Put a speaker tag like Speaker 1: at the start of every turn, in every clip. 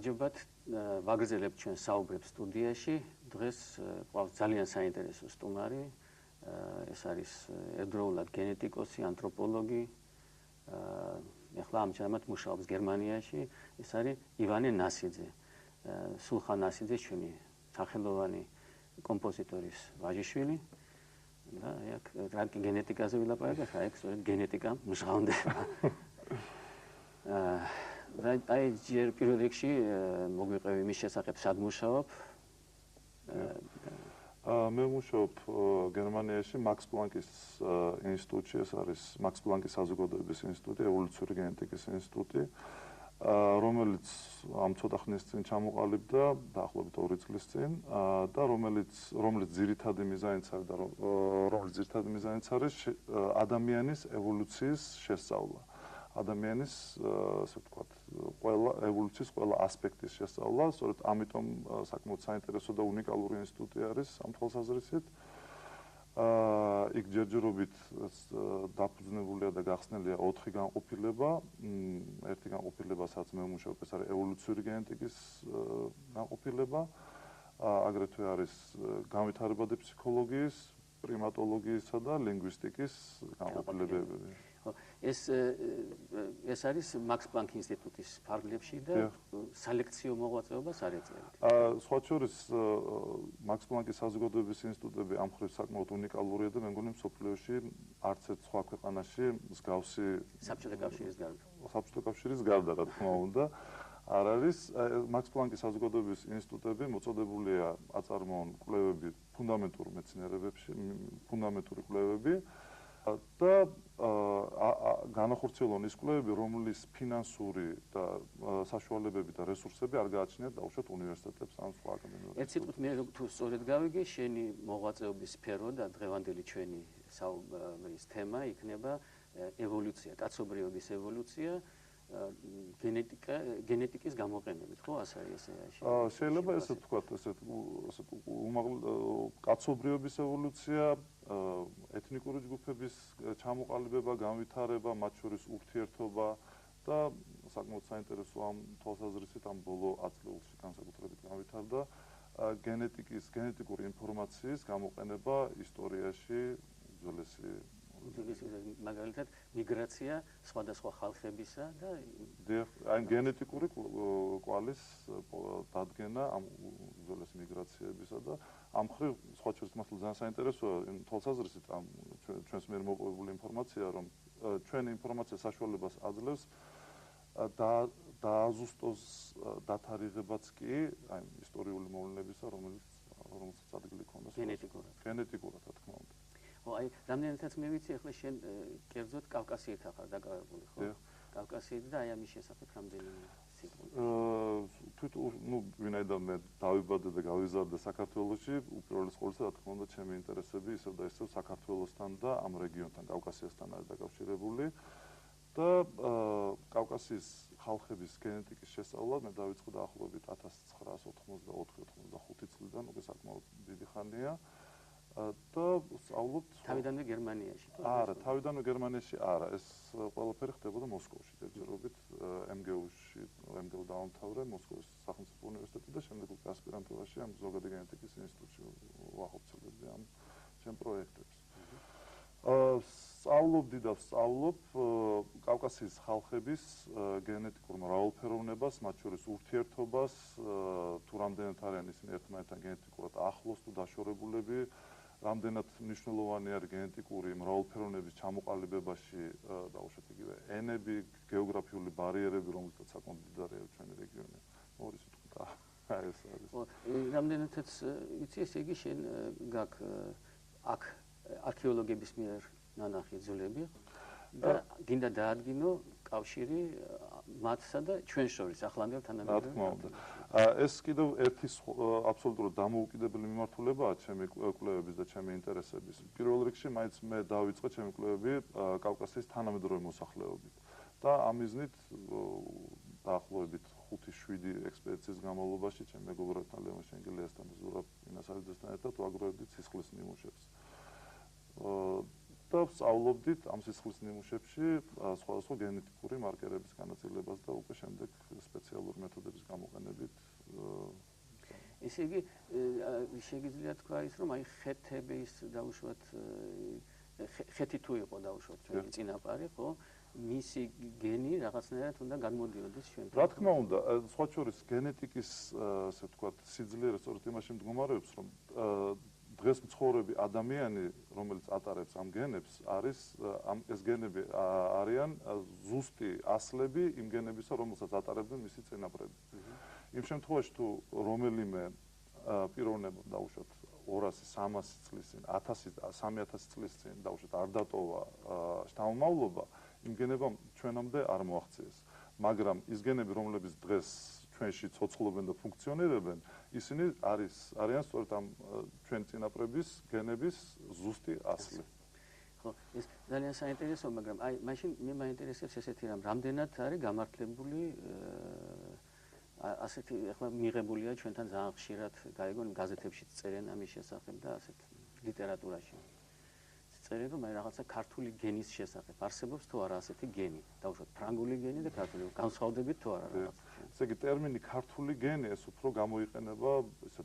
Speaker 1: გამარჯობათ, ვაგრძელებთ ჩვენ საუბრებს სტუდიაში. დღეს ყავს ძალიან საინტერესო სტუმარი. ეს არის ერთდროულად გენეტიკოსი, ანთროპოლოგი. ეხლა ამჟამად მუშაობს გერმანიაში. ეს არის ივანე ნასიძე. სულხან ნასიძე ჩვენი სახელოვანი კომპოზიტორის ვაჟიშვილი. და აქ რაკი გენეტიკაზე ვილაპარაკეთ, აქ სწორედ გენეტიკა მჟღავნდება. აი ჯერ პირველ რიგში მოგვიყევი იმის შესახებ სად მუშაობ?
Speaker 2: მე მუშაობ გერმანიაში მაქს პლანკის ინსტიტუტში, ეს არის მაქს პლანკის საზოგადოების ინსტიტუტი, ევოლუციური გენეტიკის ინსტიტუტი, რომელიც ამ ცოტა ხნის წინ ჩამოყალიბდა, დაახლოებით 2 წლის წინ, და რომელიც ძირითადი მიზანიც არის და რომლის ძირითადი მიზანიც არის ადამიანის ევოლუციის შესწავლა. ადამიანის, ასე ვთქვათ, ევოლუციის ყველა ასპექტის შესწავლა, სწორედ ამიტომ საკმაოდ საინტერესო და უნიკალური ინსტიტუტი არის ამ თვალსაზრისით. იქ ჯერჯერობით დაფუძნებულია და გახსნილია 4 განყოფილება. ერთი განყოფილება, სადაც მე ვმუშაობ, ეს არის ევოლუციური გენეტიკის განყოფილება. აგრეთვე არის განვითარებადი ფსიქოლოგიის, პრიმატოლოგიისა და ლინგვისტიკის განყოფილებები. ეს არის მაქს პლანკ ინსტიტუტის ფარგლებში და სალექციო მოღვაწეობას არ ეწევით. სხვა შორის მაქს პლანკის საზოგადოების ინსტიტუტები ამ მხრივ საკმაოდ უნიკალურია და მე მგონი მსოფლიოში არც ერთ სხვა ქვეყანაში მსგავსი
Speaker 1: საბჭოთა კავშირის გარდა.
Speaker 2: საბჭოთა კავშირის გარდა, რა თქმა უნდა, არ არის. მაქს პლანკის საზოგადოების ინსტიტუტები მოწოდებულია აწარმოონ კვლევები ფუნდამენტურ მეცნიერებებში, ფუნდამენტური კვლევები და განახორციელონ ის კვლევები, რომლის ფინანსური და საშუალებები და რესურსები არ გააჩნიათ დაუშვათ უნივერსიტეტებს ან სხვა აკადემიურ.
Speaker 1: ერთ სიტყვით მე თუ სწორედ გავიგე, შენი მოღვაწეობის სფერო და დღევანდელი ჩვენი საუბრის თემა იქნება ევოლუცია, კაცობრიობის ევოლუცია, გენეტიკის გამოყენებით, ხო, ასე არის ეს?
Speaker 2: შეიძლება ესე ვთქვათ, ესეთ კაცობრიობის ევოლუცია, ეთნიკური ჯგუფების ჩამოყალიბება, განვითარება, მათ შორის ურთიერთობა და საკმაოდ საინტერესო ამ თვალსაზრისით ამ ბოლო 10 წლებში განსაკუთრებით განვითარდა გენეტიკური ინფორმაციის გამოყენება ისტორიაში უძველესი
Speaker 1: მაგალითად მიგრაცია სხვადასხვა ხალხებისა და
Speaker 2: აი გენეტიკური კვალის დადგენა ამ უძველეს მიგრაციებისა და ამ მხრივ სხვა შორის მართლა ძალიან საინტერესოა თვალსაზრისით ამ ჩვენს მიერ მოპოვებული ინფორმაცია, რომ ჩვენი ინფორმაცია საშუალებას აძლევს დააზუსტოს დათარიღებაც კი აი ისტორიული მოვლენებისა, რომელსაც ადგილი ჰქონდა გენეტიკურად, რა თქმა უნდა.
Speaker 1: აი, რამდენადაც მე ვიცი, ახლა შენ კერძოდ კავკასიერთთან ხარ დაკავებული, ხო? კავკასიერთი და აი ამის შესახებ რამდენიმე სიტყვა.
Speaker 2: ვინაიდან მე დავიბადე და გავიზარდე საქართველოში, უპირველეს ყოვლისა, რა თქმა უნდა, ჩემი ინტერესები ისევ და ისევ საქართველოსთან და ამ რეგიონთან, კავკასიასთან არის დაკავშირებული და კავკასიის ხალხების გენეტიკის შესწავლა მე დავიწყე დაახლოებით 1984-95 წლიდან, უკვე საკმაოდ დიდი ხანია. და სწავლობთ
Speaker 1: თავიდანვე გერმანიაში.
Speaker 2: არა, თავიდანვე გერმანიაში არა, ეს ყველაფერი ხდებოდა მოსკოვში, ჯერჯერობით MGU-ში დაამთავრე მოსკოვის სახელმწიფო უნივერსიტეტი და შემდეგ უკვე ასპირანტურაში ამ ზოგადი გენეტიკის ინსტიტუტში ვახორციელებდი ამ ჩემ პროექტებს. სწავლობდი და ვსწავლობ კავკასიის ხალხების გენეტიკურ მრავალფეროვნებას, მათ შორის ურთიერთობას, თუ რამდენად არიან ისინი ერთმანეთთან გენეტიკურად ახლოს თუ დაშორებულები, რამდენად მნიშვნელოვანი არის გენეტიკური მრავალფეროვნების ჩამოყალიბებაში დაუშვათ იგივე ენები, გეოგრაფიული ბარიერები, რომელთაც საკმაოდ მდიდარია ჩვენი რეგიონი. ორი სიტყვით ეს არის.
Speaker 1: რამდენადაც იცი, ესე იგი შენ გაქვს აქ არქეოლოგების მიერ ნანახი ძვლები და გინდა დაადგინო კავშირი მათსა და ჩვენ შორის ახლანდელ თანამედროვე.
Speaker 2: რა თქმა უნდა. ეს კიდევ ერთი აბსოლუტურად დამოუკიდებელი მიმართულებაა ჩემი კვლევების და ჩემი ინტერესების. პირველ რიგში მაინც მე დავიწყე ჩემი კვლევები კავკასიის თანამედროვე მოსახლეობით და ამ მიზნით დაახლოებით 5-7 ექსპედიციის განმავლობაში ჩემ მეგობრებთან ლევან შენგელიასთან და ზურაბ ინასარიძესთან ერთად ვაგროვებდით სისხლის ნიმუშებს. და სწავლობდით ამ სისხლის ნიმუშებში სხვადასხვა გენეტიკური მარკერების განაწილებას და უკვე შემდეგ სპეციალური მეთოდების გამოყენებით
Speaker 1: ესე იგი შეგიძლია თქვა ის რომ აი ხეთების დაუშვათ ხეთი თუ იყო დაუშვათ ჩვენი წინაპარი ხო მისი გენი რაღაცნაირად უნდა გამოდიოდეს ჩვენთან.
Speaker 2: რა თქმა უნდა, სხვა შორის გენეტიკის ასე ვთქვათ სიძლიერე სწორედ იმაში მდგომარეობს, რომ დღეს მცხოვრები ადამიანი, რომელიც ატარებს ამ გენებს, არის ეს გენები არიან ზუსტი ასლები იმ გენებისა, რომელსაც ატარებდნენ მისი წინაპრები. იმ შემთხვევაში თუ რომელიმე პიროვნება დაუშვათ 200-300 წლის წინ, 1000-3000 წლის წინ დაუშვათ არ დატოვა შთამომავლობა, იმ გენებამ ჩვენამდე არ მოაღწიეს. მაგრამ ის გენები, რომლებიც დღეს ჩვენში ცოცხლობენ და ფუნქციონირებენ, ისინი არიან სწორედ ამ ჩვენ წინაპრების გენების ზუსტი ასლი.
Speaker 1: ხო, ეს ძალიან საინტერესოა, მაგრამ აი მაშინ მე მაინტერესებს ესეთი რამ, რამდენად არის გამართლებული ასეთი ახლა მიღებულია ჩვენთან ძალიან ხშირად გაიგონ გაზეთებშიც წერენ ამის შესახებ და ასეთ ლიტერატურაში. წერენ რომ აი რაღაცა ქართული გენის შესახებ არსებობს თუ არა ასეთი გენი. დავუშვათ ფრანგული გენი და ქართული განსხვავდებით თუ არა რაღაც.
Speaker 2: ესე იგი ტერმინი ქართული გენი ეს უფრო გამოიყენება ესე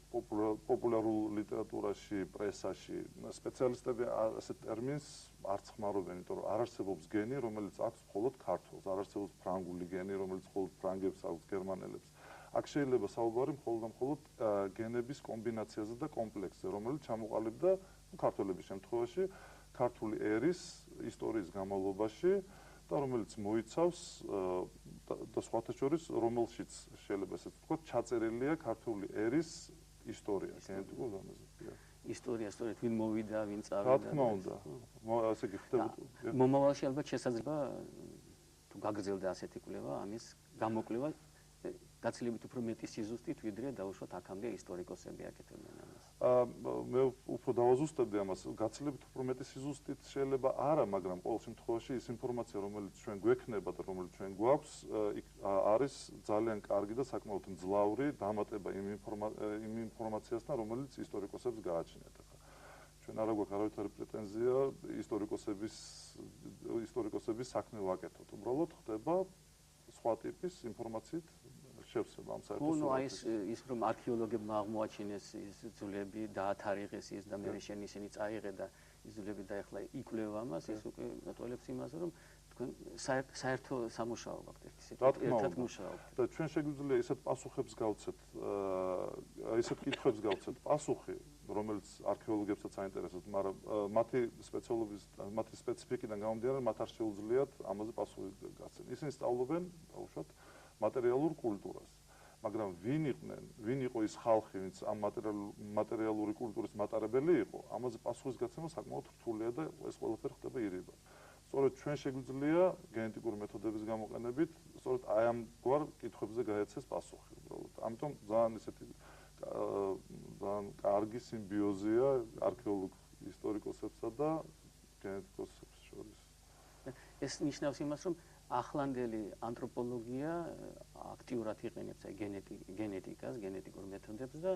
Speaker 2: პოპულარულ ლიტერატურაში, პრესაში. სპეციალისტები ასეთ ტერმინს არ ხმარობენ, იმიტომ რომ არ არსებობს გენი, რომელიც აქვს მხოლოდ ქართულს, არ არსებობს ფრანგული გენი, რომელიც მხოლოდ ფრანგებს აქვს, გერმანელებს. აქ შეიძლება საუბარი მხოლოდ და მხოლოდ გენების კომბინაციაზე და კომპლექსზე, რომელიც ჩამოყალიბდა ქართველების შემთხვევაში ქართული ერის ისტორიის განმავლობაში და რომელიც მოიცავს და სხვათა შორის რომელშიც შეიძლება ესე ვთქვათ ჩაწერილია ქართული ერის ისტორია გენეტიკურ დონეზე.
Speaker 1: ისტორია სწორედ ვინ მოვიდა, ვინ წავიდა.
Speaker 2: რა თქმა უნდა. ასე კი ხდება.
Speaker 1: მომავალში ალბათ შესაძლოა თუ გაგრძელდა ასეთი კვლევა, ამის გამოკვლევა გაცილებით უფრო მეტი სიზუსტით ვიდრე დაუშვათ აქამდე ისტორიკოსები აკეთებდნენ ამას.
Speaker 2: მე უფრო დავაზუსტებდი ამას, გაცილებით უფრო მეტი სიზუსტით შეიძლება არა, მაგრამ ყოველ შემთხვევაში ის ინფორმაცია, რომელიც ჩვენ გვექნება და რომელიც ჩვენ გვაქვს, არის ძალიან კარგი და საკმაოდ მძლავრი დამატება იმ ინფორმაციასთან, რომელიც ისტორიკოსებს გააჩნიათ. ჩვენ არა გვაქვს არავითარი პრეტენზია ისტორიკოსების საქმე ვაკეთოთ. უბრალოდ ხდება სხვა ტიპის ინფორმაციით შევსება ამ საერთო
Speaker 1: სურათს. ის რომ არქეოლოგებმა აღმოაჩინეს ის ძვლები, დაათარიღეს ის და მე შენ ისინი წაიღე და ის ძვლები და ეხლა იკვლევა ამას, ეს უკვე მეტყველებს იმაზე, რომ თქვენ საერთო სამუშაო გაქვთ ერთად მუშაობთ.
Speaker 2: და ჩვენ შეგვიძლია ისეთ პასუხებს გავცეთ, ისეთ კითხვებს გავცეთ პასუხი, რომელიც არქეოლოგებსაც აინტერესებს, მაგრამ მათი სპეციფიკიდან გამომდინარე, მათ არ შეუძლიათ ამაზე პასუხი გაცემ. ისინი სწავლობენ, დაუშვათ, მატერიალურ კულტურას. მაგრამ ვინ იყო ის ხალხი, ვინც ამ მატერიალური კულტურის მატარებელი იყო, ამაზე პასუხის გაცემა საკმაოდ რთულია და ეს ყველაფერი ხდება ირიბად. სწორედ ჩვენ შეგვიძლია გენეტიკური მეთოდების გამოყენებით, სწორედ აი ამ გვარ კითხვებზე გაეცეს პასუხი უბრალოდ. ამიტომ ძალიან კარგი სიმბიოზია არქეოლოგ ისტორიკოსებსა და გენეტიკოსებს შორის.
Speaker 1: ეს ნიშნავს იმას, რომ ახლანდელი ანთროპოლოგია აქტიურად იყენებს გენეტიკას, გენეტიკურ მეთოდებს და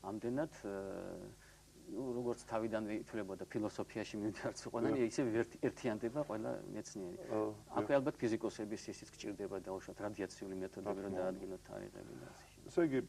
Speaker 1: ამდენად როგორც თავიდანვე ითვლებოდა ფილოსოფიაში მიმდინარე ყველანი ისე ერთიანდება ყველა მეცნიერი. აქვე ალბათ ფიზიკოსების ისიც გჭირდება დაუშვათ რადიაციული მეთოდები რომ დაადგინოთ თარიღები და ასე.
Speaker 2: ესე იგი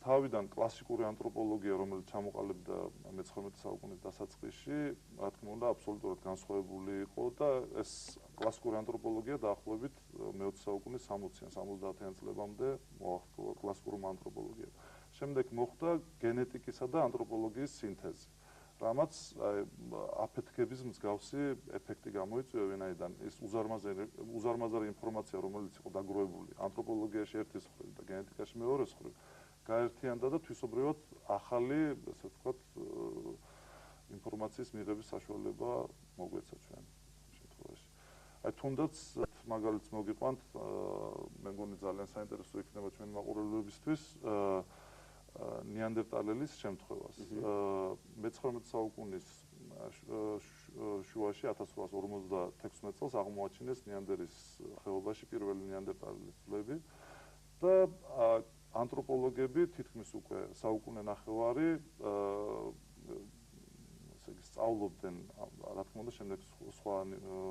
Speaker 2: თავიდან კლასიკური ანთროპოლოგია, რომელიც ჩამოყალიბდა მე-19 საუკუნის დასაწყისში, რა თქმა უნდა, აბსოლუტურად განსხვავებული იყო და ეს კლასიკური ანთროპოლოგია დაახლოებით მე-20 საუკუნის 60-იან, 70-იან წლებამდე მოახდინა კლასიკურმა ანთროპოლოგიამ. შემდეგ მოხდა გენეტიკისა და ანთროპოლოგიის სინთეზი. რამაც აფეთქების მსგავსი ეფექტი გამოიწვია, ვინაიდან ის უზარმაზარი ინფორმაცია, რომელიც იყო დაგროვებული ანთროპოლოგიაში ერთის მხრივ და გენეტიკაში მეორეს მხრივ, გაერთიანდა და თვისობრივად ახალი, ასე ვთქვათ, ინფორმაციის მიღების საშუალება მოგვეცა ჩვენ შემთხვევაში. აი თუნდაც მაგალითს მოგიყვანთ, მე მგონი ძალიან საინტერესო იქნება ჩვენი მაყურებლებისთვის ნეანდერტალელის შემთხვევას. მე-19 საუკუნის შუაში 1856 წელს აღმოაჩინეს ნეანდერის ხეობაში პირველი ნეანდერტალელის ძვლები და ანთროპოლოგები თითქმის უკვე საუკუნე ნახევარი სწავლობდნენ, რა თქმა უნდა, შემდეგ სხვა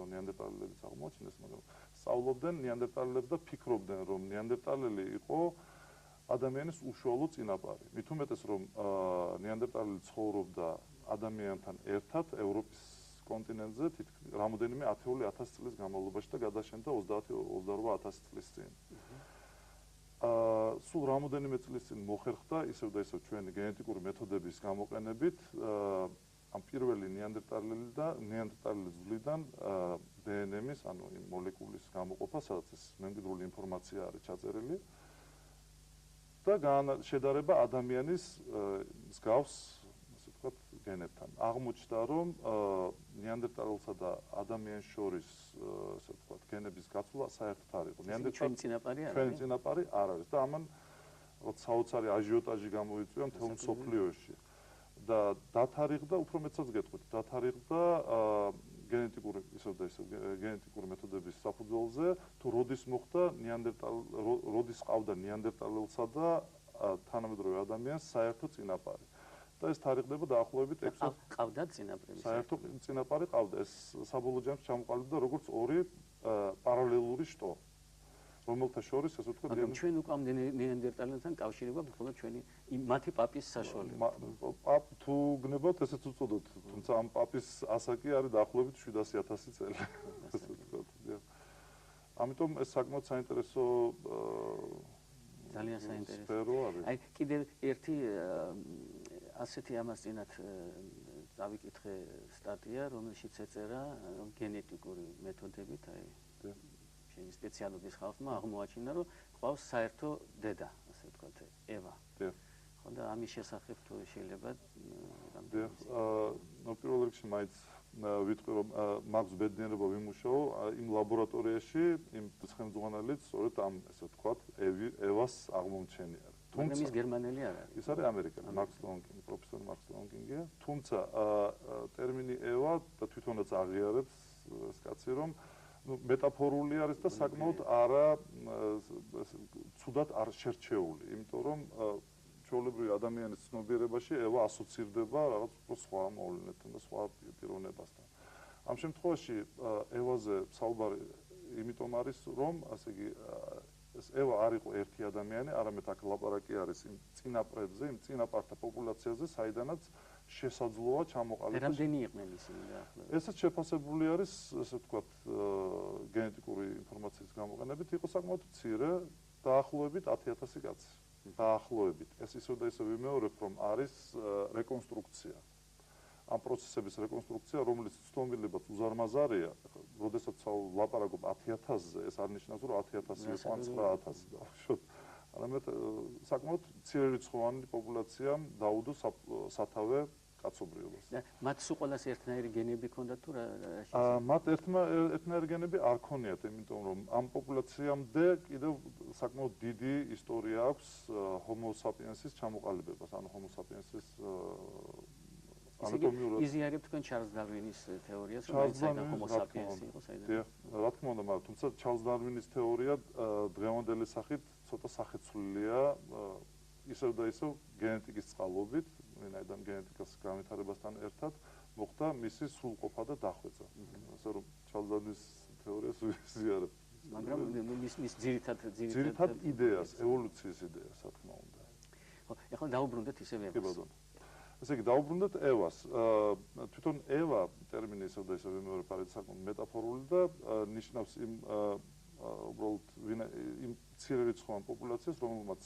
Speaker 2: ნეანდერტალებიც აღმოაჩინეს, მაგრამ სწავლობდნენ ნეანდერტალებს და ფიქრობდნენ, რომ ნეანდერტალელი იყო ადამიანის უშუალო წინაპარი. მით უმეტეს, რომ ნეანდერტალელი ცხოვრობდა ადამიანთან ერთად ევროპის კონტინენტზე რამოდენიმე ათეული ათას წლის განმავლობაში და გადაშენდა 30-28 წლის წინ. სულ რამოდენიმე წლის წინ მოხერხდა ისევ და ისევ ჩვენი გენეტიკური მეთოდების გამოყენებით ამ პირველი ნეანდერტალელის ძვლიდან დნმ-ის, ანუ იმ მოლეკულის გამოყოფა, სადაც ეს მემკვიდრული ინფორმაცია არის ჩაწერილი და შედარება ადამიანის მსგავს, ასე ვთქვათ, გენებთან. აღმოჩნდა, რომ ნეანდერტალელსა და ადამიანს შორის, ასე ვთქვათ, გენების გაცვლა საერთოდ არ იყო.
Speaker 1: ჩვენი წინაპარი არ არის.
Speaker 2: ჩვენი წინაპარი არ არის და ამან საოცარი აჟიოტაჟი გამოიწვია მთელ მსოფლიოში. და დათარიღდა, უფრო მეცაც გეტყვით, დათარიღდა გენეტიკური გენეტიკური მეთოდების საფუძველზე, თუ როდის ყავდა ნეანდერტალელსა და თანამედროვე ადამიანს საერთო წინაპარი. და ეს თარიღდება დაახლოებით 6
Speaker 1: ყავდა წინაპარი.
Speaker 2: საერთო წინაპარი ყავდა. ეს საბოლოო ჯამში ჩამოყალიბდა როგორც ორი პარალელური შტო, რომელთა შორის, ასე ვთქვათ,
Speaker 1: მაგრამ ჩვენ უკვე ნეანდერტალებთან კავშირი გვაქვს მხოლოდ ჩვენი მათი პაპის საშუალებით.
Speaker 2: თუ გნებავთ, ესეც უწოდოთ, თუმცა ამ პაპის ასაკი არის დაახლოებით 700.000 წელი. ასე ვთქვათ. ამიტომ ეს საკმაოდ საინტერესო
Speaker 1: ძალიან საინტერესო.
Speaker 2: სფერო არის.
Speaker 1: აი, კიდევ ერთი ასეთი ამას წინათ დავიკითხე სტატია, რომელშიც ეწერა, რომ გენეტიკური მეთოდებით, აი, შენი სპეციალობის ხალხმა აღმოაჩინა, რომ ყავს საერთო დედა, ასე ვთქვათ, ევა. ხო და ამის შესახებ თუ შეიძლება
Speaker 2: პირველ რიგში მაინც ვიტყვი, რომ მაქვს ბედნიერება ვიმუშაო იმ ლაბორატორიაში, იმ ხელმძღვანელით, სწორედ ამ, ასე ვთქვათ, ევას აღმომჩენია.
Speaker 1: თუმცა ის გერმანელი არ არის.
Speaker 2: ის არის ამერიკელი, მარკს ლონკინგი, პროფესორი მარკს ლონკინგია. თუმცა ტერმინი ევა და თვითონაც აღიარებს ეს კაცი, რომ მეტაფორული არის და საკმაოდ არა ცუდად არ შერჩეული, იმიტომ რომ ჩვეულებრივი ადამიანის ცნობიერებაში ევა ასოცირდება რაღაც უფრო სხვა მოვლენებთან და სხვა პიროვნებასთან. ამ შემთხვევაში ევაზე საუბარი იმიტომ არის, რომ ასე იგი ეს ევა არ იყო ერთი ადამიანი, არამედ აქ ლაპარაკი არის იმ წინაპრებზე, იმ წინაპართა პოპულაციაზე, საიდანაც შესაძლოა ჩამოყალიბდეს.
Speaker 1: რამდენი იყვნენ ისინი დაახლოებით?
Speaker 2: ესაც შეფასებული არის, ასე ვთქვათ, გენეტიკური ინფორმაციის გამოყენებით, იყო საკმაოდ მცირე, დაახლოებით 10,000 კაცი. დაახლოებით. ეს ისევ და ისევ ვიმეორებ, რომ არის რეკონსტრუქცია. ამ პროცესების რეკონსტრუქცია, რომელიც ცნობილებაც უზარმაზარია, როდესაც ლაპარაკობ 10,000-ზე, ეს არ ნიშნავს, რომ 10,000 იყო ან 9,000 დავუშვოთ. არამედ საკმაოდ მცირერიცხოვანი პოპულაციამ დაუდო სათავე კაცობრიობას.
Speaker 1: და მათ სულ ყველას ერთნაირი გენები ჰქონდათ თუ რა?
Speaker 2: მათ ერთნაირი გენები არ ქონიათ, იმიტომ რომ ამ პოპულაციამდე კიდევ საკმაოდ დიდი ისტორია აქვს ჰომო საპიენსის ჩამოყალიბებას, ანუ ჰომო საპიენსის ანატომიურად.
Speaker 1: იზიარებ თქვენ ჩარლზ დარვინის თეორიას, რომ საიდან ჰომო საპიენსი იყო, საიდან?
Speaker 2: რა თქმა უნდა, მაგრამ თუმცა ჩარლზ დარვინის თეორია დღევანდელი სახით ცოტა სახეცვლილია, ისევ და ისევ გენეტიკის წყალობით, ვინაიდან გენეტიკის განვითარებასთან ერთად მოხდა მისი სრულყოფა და დახვეწა. ასე რომ ჩარლზ დარვინის თეორიას ვიზიარებ.
Speaker 1: მაგრამ მის ძირითად
Speaker 2: იდეას, ევოლუციის იდეას, რა თქმა უნდა.
Speaker 1: ხო, ეხლა დაუბრუნდეთ ისევ ევას.
Speaker 2: კი ბატონო. ესე იგი, დაუბრუნდეთ ევას. თვითონ ევა ტერმინი ისევ და ისევ ვიმეორებ არის საკმაოდ მეტაფორული და ნიშნავს იმ უბრალოდ იმ მცირერიცხოვან პოპულაციას, რომელმაც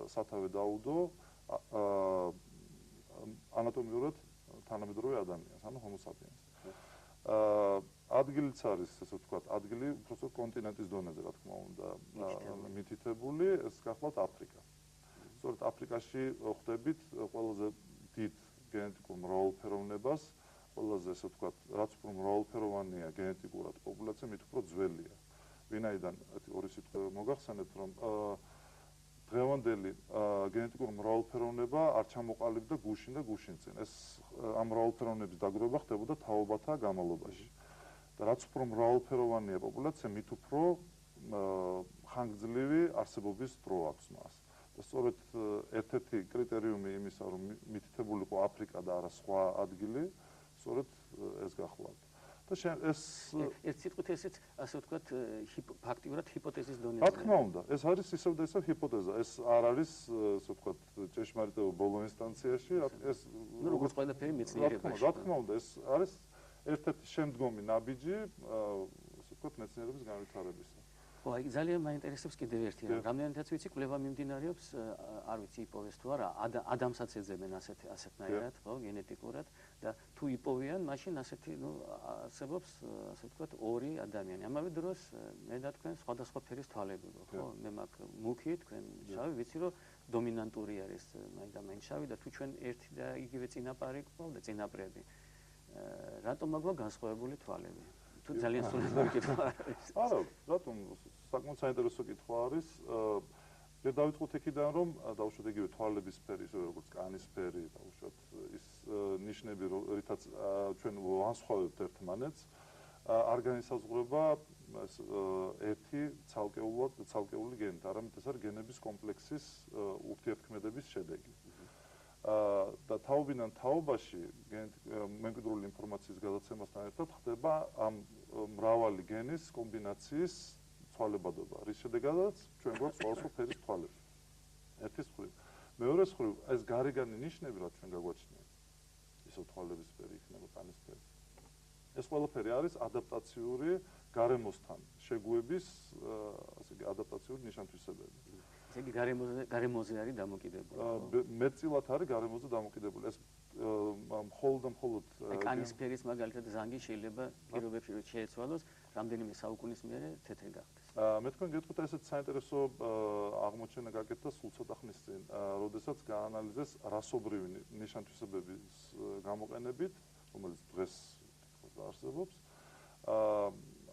Speaker 2: სათავე დაუდო ანატომიურად თანამედროვე ადამიანს, ანუ ჰომო საპიენს. ადგილიც არის, ასე ვთქვათ, ადგილი უბრალოდ კონტინენტის დონეზე, რა თქმა უნდა, მითითებული, ეს გახლავთ აფრიკა. სწორედ აფრიკაში ხვდებით ყველაზე დიდ გენეტიკურ მრავალფეროვნებას, ყველაზე, ასე ვთქვათ, რაც უფრო მრავალფეროვანია გენეტიკურად პოპულაცია, მით უფრო ძველია. ვინაიდან ორი სიტყვა მოგახსენეთ, რომ დღევანდელი გენეტიკური მრავალფეროვნება არ ჩამოყალიბდა გუშინ და გუშინწინ. ეს ამ მრავალფეროვნების დაგროვება ხდებოდა თაობათა განმავლობაში. და რაც უფრო მრავალფეროვანია პოპულაცია, მით უფრო ხანგრძლივი არსებობის დრო აქვს მას. და სწორედ ერთ-ერთი კრიტერიუმი იმისა, რომ მითითებულიყო აფრიკა და არა სხვა ადგილი, სწორედ ეს გახლავთ. და ეს
Speaker 1: ერთ სიტყვით ესეც ასე ვთქვათ ფაქტიურად ჰიპოთეზის დონეზე.
Speaker 2: რა თქმა უნდა, ეს არის ისევ და ისევ ჰიპოთეზა. ეს არ არის ასე ვთქვათ ჭეშმარიტება ბოლო ინსტანციაში, ეს
Speaker 1: ნუ როგორც ყველაფერი მეცნიერებაში.
Speaker 2: რა თქმა უნდა, ეს არის ერთ-ერთი შემდგომი ნაბიჯი ასე ვთქვათ მეცნიერების განვითარებისა.
Speaker 1: ხო, აი ძალიან მაინტერესებს კიდევ ერთი რამ. რამდენადაც ვიცი, კვლევა მიმდინარეობს, არ ვიცი იპოვეს თუ არა, ადამსაც ეძებენ ასეთნაირად, ხო, გენეტიკურად და თუ იპოვიან, მაშინ ასეთი, ნუ არსებობს, ასე ვთქვათ, ორი ადამიანი. ამავე დროს მე და თქვენ სხვადასხვა ფერის თვალები გვაქვს, ხო? მე მაქვს მუქი, თქვენ შავი, ვიცი რომ დომინანტური არის მაინდა-მაინც შავი და თუ ჩვენ ერთი და იგივე წინაპარი გვყავდა, წინაპრები, რატომ მაქვს განსხვავებული თვალები? თუ ძალიან სულიერი კითხვა არის.
Speaker 2: არა, რატომ საკმაოდ საინტერესო კითხვა არის. მე დავიწყოთ იქიდან, რომ დაუშვათ იგივე თვალების ფერი, ისე როგორც კანის ფერი, დაუშვათ ის ნიშნები, რითაც ჩვენ ვანსხვავებთ ერთმანეთს, არ განისაზღვრება ერთი ცალკეული გენით, არამედ ეს არის გენების კომპლექსის ურთიერთქმედების შედეგი. და თაობიდან თაობაში მემკვიდრული ინფორმაციის გადაცემასთან ერთად ხდება ამ მრავალი გენის კომბინაციის ცვალებადობა, რის შედეგადაც ჩვენ გვაქვს სხვადასხვა ფერის თვალები. ერთის მხრივ. მეორეს მხრივ, ეს გარეგანი ნიშნები, რაც ჩვენ გაგვაჩნია, ისო თვალების ფერი იქნება, კანის ფერი. ეს ყველაფერი არის ადაპტაციური გარემოსთან შეგუების, ასე იგი, ადაპტაციური ნიშან-თვისებები.
Speaker 1: ესე იგი გარემოზე არის დამოკიდებული.
Speaker 2: მეტწილად არის გარემოზე დამოკიდებული. ეს მხოლოდ და მხოლოდ
Speaker 1: კანის ფერის მაგალითად ზანგი შეიძლება პირობებში შეეცვალოს, რამდენიმე საუკუნის მერე თეთრი გახდეს.
Speaker 2: მე თქვენ გეტყვით ესეც საინტერესო აღმოჩენა გაკეთდა სულ ცოტა ხნის წინ, როდესაც გაანალიზეს რასობრივი ნიშან-თვისებების გამოყენებით, რომელიც დღეს არსებობს,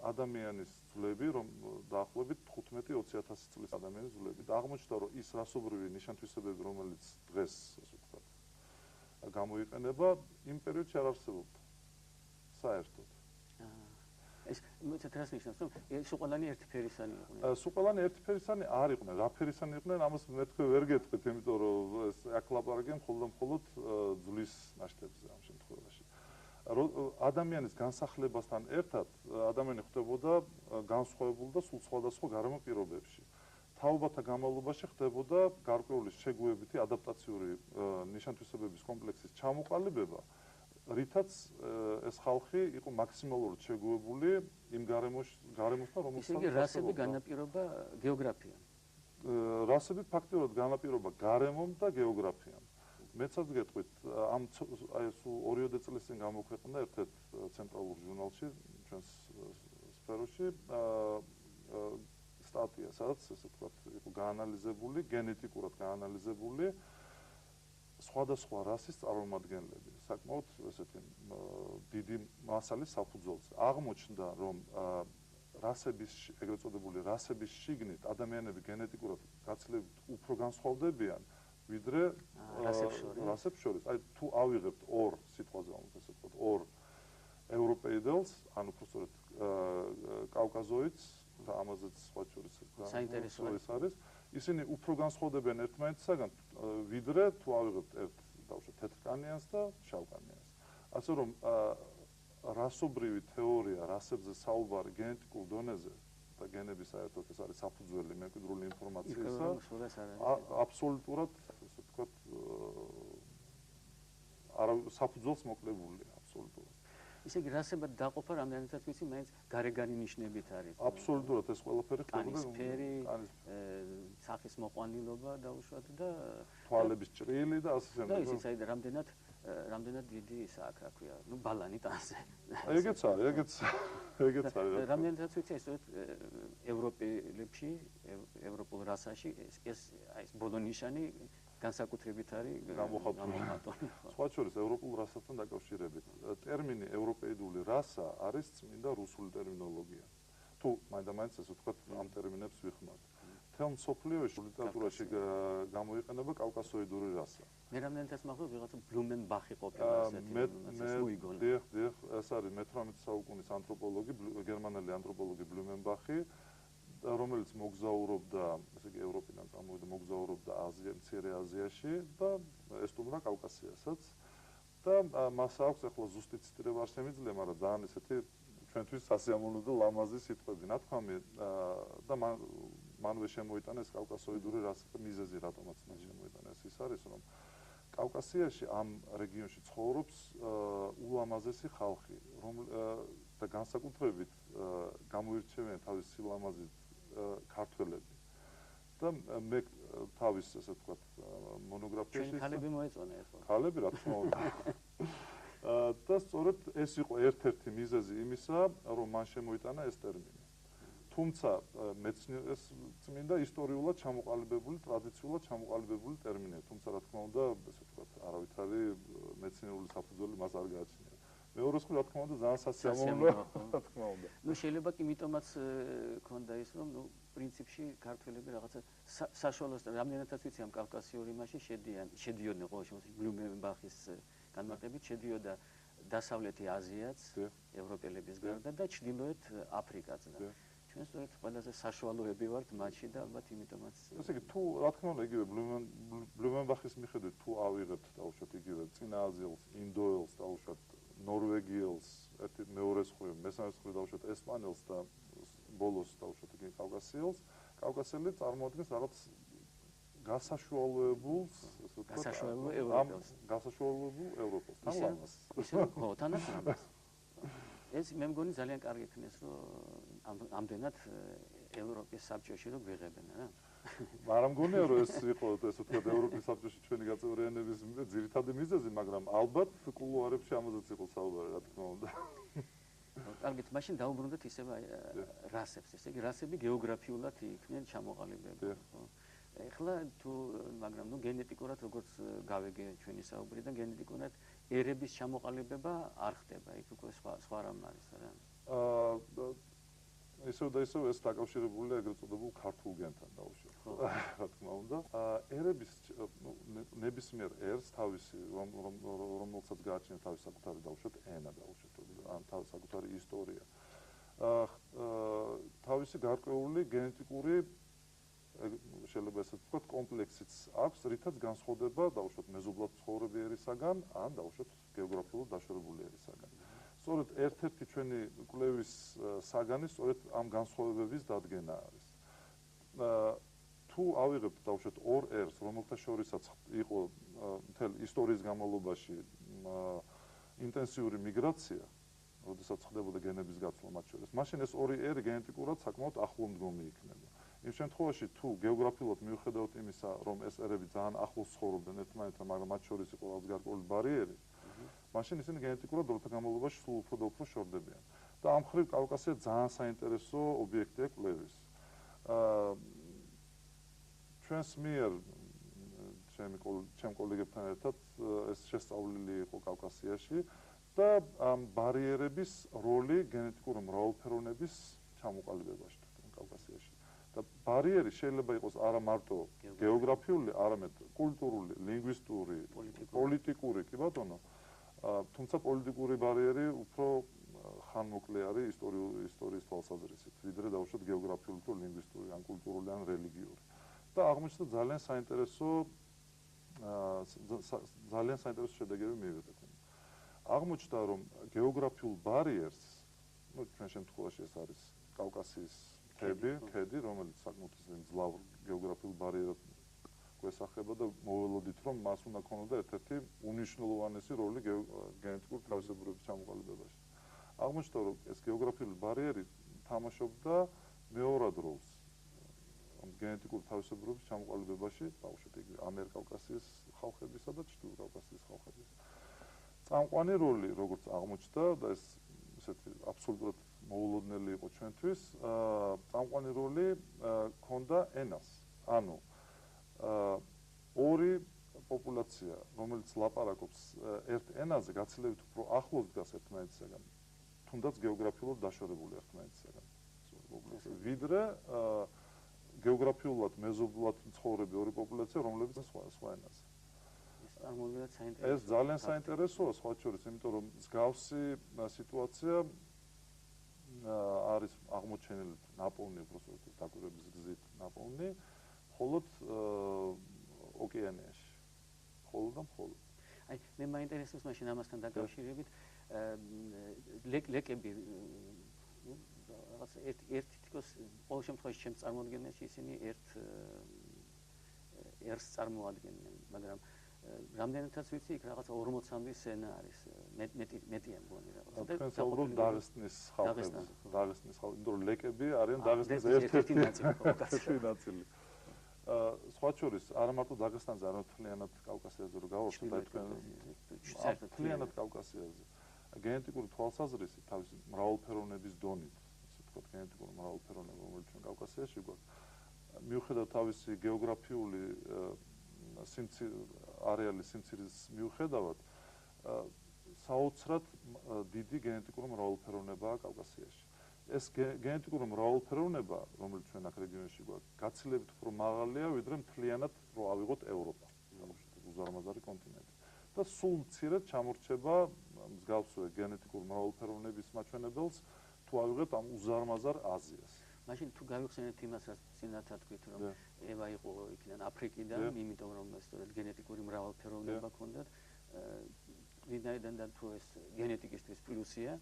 Speaker 2: ადამიანის ძვლები, რომ დაახლოებით 15-20,000 წლის ადამიანის ძვლები და აღმოჩნდა, რომ ის რასობრივი ნიშან-თვისებები, რომელიც დღეს, ასე ვთქვათ, გამოიყენება, იმ პერიოდში არ არსებობდა. საერთოდ.
Speaker 1: ეს მოიცეთ რას ნიშნავს, რომ სულ ყველანი ერთი ფერისანი იყვნენ?
Speaker 2: სულ ყველანი ერთი ფერისანი არ იყვნენ. რა ფერისანი იყვნენ, ამას მე თქვენ ვერ გეტყვით, იმიტომ რომ ეს აქ ლაპარაკია მხოლოდ და მხოლოდ ძვლის ნაშთებზე ამ შემთხვევაში. ადამიანის განსახლებასთან ერთად ადამიანი ხდებოდა განსხვავებული და სულ სხვადასხვა გარემო პირობებში. თაობათა განმავლობაში ხდებოდა გარკვეული შეგუებითი ადაპტაციური ნიშან-თვისებების კომპლექსის ჩამოყალიბება, რითაც ეს ხალხი იყო მაქსიმალურად შეგუებული იმ გარემოსთან, რომელსაც
Speaker 1: ისე იგი რასები განაპირობა გეოგრაფიამ.
Speaker 2: რასები ფაქტიურად განაპირობა გარემომ და გეოგრაფიამ. მეცაც გეტყვით, ამ აი სულ 2 წლის წინ გამოქვეყნდა ერთ-ერთ ცენტრალურ ჟურნალში, ჩვენს სფეროში, სტატია, სადაც ესე ვთქვათ, იყო გაანალიზებული, გენეტიკურად გაანალიზებული სხვადასხვა რასის წარმომადგენლები, საკმაოდ ესეთი დიდი მასალის საფუძველზე. აღმოჩნდა, რომ ეგრეთ წოდებული რასების შიგნით ადამიანები გენეტიკურად გაცილებით უფრო განსხვავდებიან, ვიდრე რასებს შორის. აი თუ ავიღებთ ორ სიტყვაზე, ასე ვთქვათ, ორ ევროპეიდელს, ანუ უბრალოდ კავკაზოიდს და ამაზეც სხვა შორის
Speaker 1: საინტერესო
Speaker 2: არის. ისინი უფრო განსხვავდებიან ერთმანეთისაგან, ვიდრე თუ ავიღებთ ერთ დავუშვათ თეთრკანიანს და შავკანიანს. ასე რომ რასობრივი თეორია, რასებზე საუბარი გენეტიკურ დონეზე და გენების საერთოდ ეს არის საფუძველი მემკვიდრული ინფორმაციისა. აბსოლუტურად, ასე ვთქვათ, საფუძველს მოკლებულია აბსოლუტურად.
Speaker 1: ისე იგი რასებად დაყოფა, რამდენადაც ვიცი, მაინც გარეგანი ნიშნებით არის.
Speaker 2: აბსოლუტურად ეს ყველაფერი ხდება.
Speaker 1: კანის ფერი, სახის მოყვანილობა დაუშვათ და
Speaker 2: თვალების ჭრილი და ასე შემდეგ.
Speaker 1: და ისიც აი რამდენად დიდი ისა აქ რა ქვია, ნუ ბალანი ტანზე.
Speaker 2: ეგეც არის.
Speaker 1: რამდენადაც ვიცი, ეს ევროპელებში, ევროპულ რასაში ეს აი ეს ბოლო ნიშანი განსაკუთრებით არის გამოხატული.
Speaker 2: სხვა შორის ევროპულ რასასთან დაკავშირებით ტერმინი ევროპეიდული რასა არის წმინდა რუსული ტერმინოლოგია. თუ მაინდა-მაინც ესე ვთქვათ, ამ ტერმინებს ვიხმართ. მთელ მსოფლიოში ლიტერატურაში გამოიყენება კავკასოიდური რასა.
Speaker 1: მე რამდენადაც მახსოვს, ვიღაცა ბლუმენბახი ყოფილა ასეთი, მოიგონა.
Speaker 2: დიახ, ეს არის მე-18 საუკუნის ანთროპოლოგი, გერმანელი ანთროპოლოგი ბლუმენბახი, რომელიც მოგზაურობდა, ესე იგი ევროპიდან წამოვიდა, მოგზაურობდა მცირე აზიაში და ესტუმრა კავკასიასაც და მას აქვს ახლა ზუსტი ციტირება არ შემიძლია, მაგრამ ძალიან ესეთი ჩვენთვის სასიამოვნო და ლამაზი სიტყვები, ნათქვამი და მანვე შემოიტანა ეს კავკასოიდური მიზეზი, რატომაც მან შემოიტანა ის არის, რომ კავკასიაში ამ რეგიონში ცხოვრობს ულამაზესი ხალხი, და განსაკუთრებით გამოირჩევიან თავის სილამაზით ქართველები. და მე თავის ესე ვთქვათ მონოგრაფიაში
Speaker 1: ქალები მოეწონა ეს.
Speaker 2: ქალები რა თქმა უნდა. და სწორედ ეს იყო ერთ-ერთი მიზეზი იმისა, რომ მან შემოიტანა ეს ტერმინი. თუმცა მეცნიერის წმინდა ისტორიულად ჩამოყალიბებული, ტრადიციულად ჩამოყალიბებული ტერმინია, თუმცა რა თქმა უნდა, ესე ვთქვათ, არავითარი მეცნიერული საფუძველი მას არ გააჩნია. მეორე მხრივ, რა თქმა უნდა, ძალიან სასიამოვნოა, რა თქმა უნდა.
Speaker 1: ნუ შეიძლება კი იმიტომაც ქონდა ის, რომ ნუ პრინციპში ქართველები რაღაცა საშუალო რამდენადაც ვიცი ამ კავკასიური მასში შედიოდნენ ყოველ შემთხვევაში ბლუმენბახის განმარტებით შედიოდა დასავლეთი აზიაც ევროპელების გარდა და ჩრდილოეთ აფრიკაც და ჩვენ სწორედ ყველაზე საშუალოები ვართ მათში და ალბათ იმიტომაც
Speaker 2: ესე იგი თუ რა თქმა უნდა იგივე ბლუმენბახის მიხედვით თუ ავიღებთ დაუშვათ იგივე წინა აზიელს ინდოელს დაუშვათ ნორვეგიელს ერთი მეორე მხრივ მესამე მხრივ დაუშვათ ესპანელს და ბოლოს დაუშვათ იგი კავკასიელს წარმოადგენს რაღაც გასაშუალებულს ასე ვთქვათ გასაშუალებულ ევროპელს თან ლამაზ
Speaker 1: ხო თანაც ლამაზ ეს მე მგონი ძალიან კარგი იქნეს რომ ამდენად ევროპის საბჭოში რომ გვიღებენ რა
Speaker 2: მაგრამ მგონია რომ ეს იყო ესე ვთქვათ ევროპის საბჭოში ჩვენი გაწევრიანების ძირითადი მიზეზი მაგრამ ალბათ კულუარებში ამაზეც იყო საუბარი რა თქმა უნდა
Speaker 1: კარგით, მაშინ დაუბრუნდეთ ისევ რასებს, ესე იგი რასები გეოგრაფიულად იქნენ ჩამოყალიბებული, ხო? ეხლა თუ მაგრამ ნუ გენეტიკურად როგორც გავიგე ჩვენი საუბრიდან გენეტიკურად ერების ჩამოყალიბება არ ხდება, იქ უკვე სხვა რამ არის რა.
Speaker 2: ისევ და ისევ ეს დაკავშირებულია ეგრეთ წოდებულ ქართულ გენთან დაუშვათ. რა თქმა უნდა, ერების ნებისმიერ ერს თავისი რომელსაც გააჩნია თავისი საკუთარი დაუშვათ ენა დაუშვათ ან თავისი საკუთარი ისტორია. თავისი გარკვეული გენეტიკური შეიძლება ესე ვთქვათ კომპლექსიც აქვს, რითაც განსხვავდება დაუშვათ მეზობლად მცხოვრები ერისაგან ან დაუშვათ გეოგრაფიულად დაშორებული ერისაგან. სწორედ ერთ-ერთი ჩვენი კვლევის საგანი სწორედ ამ განსხვავებების დადგენა არის. თუ ავიღებთ დაუშვათ ორ ერს, რომელთა შორისაც იყო მთელ ისტორიის განმავლობაში ინტენსიური მიგრაცია, როდესაც ხდებოდა გენების გაცვლა მათ შორის, მაშინ ეს ორი ერი გენეტიკურად საკმაოდ ახლომდგომი იქნება. იმ შემთხვევაში თუ გეოგრაფიულად მიუხედავთ იმისა, რომ ეს ერები ძალიან ახლოს ცხოვრობდნენ ერთმანეთთან, მაგრამ მათ შორის იყო რაღაც გარკვეული ბარიერი, მაშინ ისინი გენეტიკურად დროთა განმავლობაში სულ უფრო და უფრო შორდებიან. და ამ მხრივ კავკასია ძალიან საინტერესო ობიექტია კვლევის. ჩვენს მიერ ჩემ კოლეგებთან ერთად ეს შესწავლილი იყო კავკასიაში და ამ ბარიერების როლი გენეტიკური მრავალფეროვნების ჩამოყალიბებაში კავკასიაში. და ბარიერი შეიძლება იყოს არა მარტო გეოგრაფიული, არამედ კულტურული, ლინგვისტური, პოლიტიკური, კი ბატონო. თუმცა პოლიტიკური ბარიერი უფრო ხანმოკლე არის ისტორიის თვალსაზრისით, ვიდრე დაუშვათ გეოგრაფიული თუ ლინგვისტური, ან კულტურული, ან რელიგიური. და აღმოჩნდა ძალიან საინტერესო შედეგები მივიღეთ. აღმოჩნდა რომ გეოგრაფიულ ბარიერს, ну ჩვენ შემთხვევაში ეს არის კავკასიის ქედი, რომელიც საკმაოდ მძლავრ გეოგრაფიულ ბარიერად გვესახება და მოველოდით რომ მას უნდა ქონოდა ერთ-ერთი უნიშნულოვანესი როლი გენეტიკური თავისებურების ჩამოყალიბებაში. აღმოჩნდა რომ ეს გეოგრაფიული ბარიერი თამაშობდა მეორად როლს გენეტიკური თავისებურების ჩამოყალიბებაში, ბავშვები იგივე ამიერკავკასიის ხალხებისა და ჩრდილო კავკასიის ხალხების. წამყვანი როლი, როგორც აღმოჩნდა და ეს ესეთი აბსოლუტურად მოულოდნელი იყო ჩვენთვის, წამყვანი როლი ჰქონდა ენას. ანუ ორი პოპულაცია, რომელიც ლაპარაკობს ერთ ენაზე, გაცილებით უფრო ახლოს დგას ერთმანეთისაგან, თუნდაც გეოგრაფიულად დაშორებული ერთმანეთისაგან. ვიდრე გეოგრაფიულად მეზობლად მცხოვრები ორი პოპულაცია, რომლებიც სხვა ენაზე. ეს ძალიან საინტერესოა სხვა შორის, იმიტომ რომ მსგავსი სიტუაცია არის აღმოჩენილი ნაპოვნი უბრალოდ დაკვირვების გზით ნაპოვნი მხოლოდ ოკეანეაში. მხოლოდ და მხოლოდ.
Speaker 1: აი მე მაინტერესებს მაშინ ამასთან დაკავშირებით ლეკები რაღაც ერთი თქოს ყოველ შემთხვევაში ჩემს წარმოადგენაში ისინი ერთს წარმოადგენენ, მაგრამ რამდენადაც ვიცი, იქ რაღაც 40-მდე სცენა არის, მეტია მგონი რაღაცა.
Speaker 2: თქვენ საუბრობთ დაღესტნის ხალხებზე, დაღესტნის ხალხი, იმიტომ რომ ლეკები არიან დაღესტნის ერთ-ერთი ნაწილი. სხვა შორის არა მარტო დაღესტანზე, არამედ მთლიანად კავკასიაზე რო გავარჩევთ, აი თქვენ მთლიანად კავკასიაზე. გენეტიკური თვალსაზრისით თავისი მრავალფეროვნების დონით, ასე ვთქვათ, გენეტიკური მრავალფეროვნება, რომელიც ჩვენ კავკასიაში გვაქვს, მიუხედავად თავისი გეოგრაფიული არეალის სიმცირის მიუხედავად, საოცრად დიდი გენეტიკური მრავალფეროვნებაა კავკასიაში. ეს გენეტიკური მრავალფეროვნება, რომელიც ჩვენ აქ რეგიონში გვაქვს, გაცილებით უფრო მაღალია, ვიდრე მთლიანად რო ავიღოთ ევროპა, უზარმაზარი კონტინენტი. და სულ მცირედ ჩამორჩება მსგავსი გენეტიკური მრავალფეროვნების მაჩვენებელს, თუ ავიღებთ ამ უზარმაზარ აზიას.
Speaker 1: მაშინ თუ გავიხსენებთ იმას, რაც წინათა თქვით, რომ ევა იყო იქიდან აფრიკიდან, იმიტომ რომ სწორედ გენეტიკური მრავალფეროვნება ჰქონდათ, ვინაიდან და თუ ეს გენეტიკისთვის პლუსია,